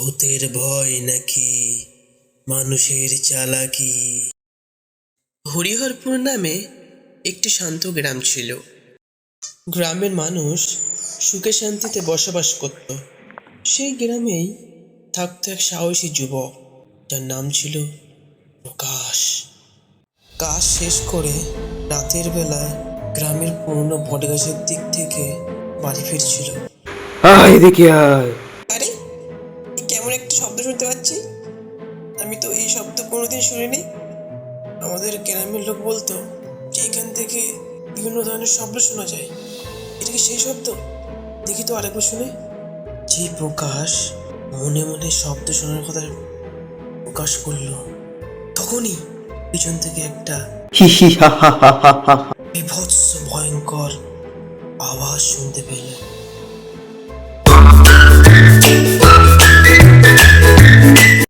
ভূতের ভয় নাকি মানুষের চালাকি। হরিহরপুর নামে একটি শান্ত গ্রাম ছিল। গ্রামের মানুষ সুখে শান্তিতে বসবাস করত। সেই গ্রামেই থাকতো এক সাহসী যুবক, যার নাম ছিল প্রকাশ। কাজ শেষ করে রাতের বেলা গ্রামের পুরনো বটগাছের দিক থেকে বাড়ি ফিরছিল। এদিকে আয়। আরে, কেমন একটা শব্দ শুনতে পাচ্ছি? আমি তো এই শব্দ কোনোদিন শুনিনি। আমাদের গ্রামের লোক বলতো যে এখান থেকে বিভিন্ন ধরনের শব্দ শোনা যায়। এটা কি সেই শব্দ? দেখি তো আরেকবার শুনে। যে প্রকাশ মনে মনে শব্দ শোনার কথা প্রকাশ করলো, তখনই পিছন থেকে একটা হি হি হা হা হা হা হা। বিভৎস ভয়ঙ্কর আওয়াজ শুনতে পেল।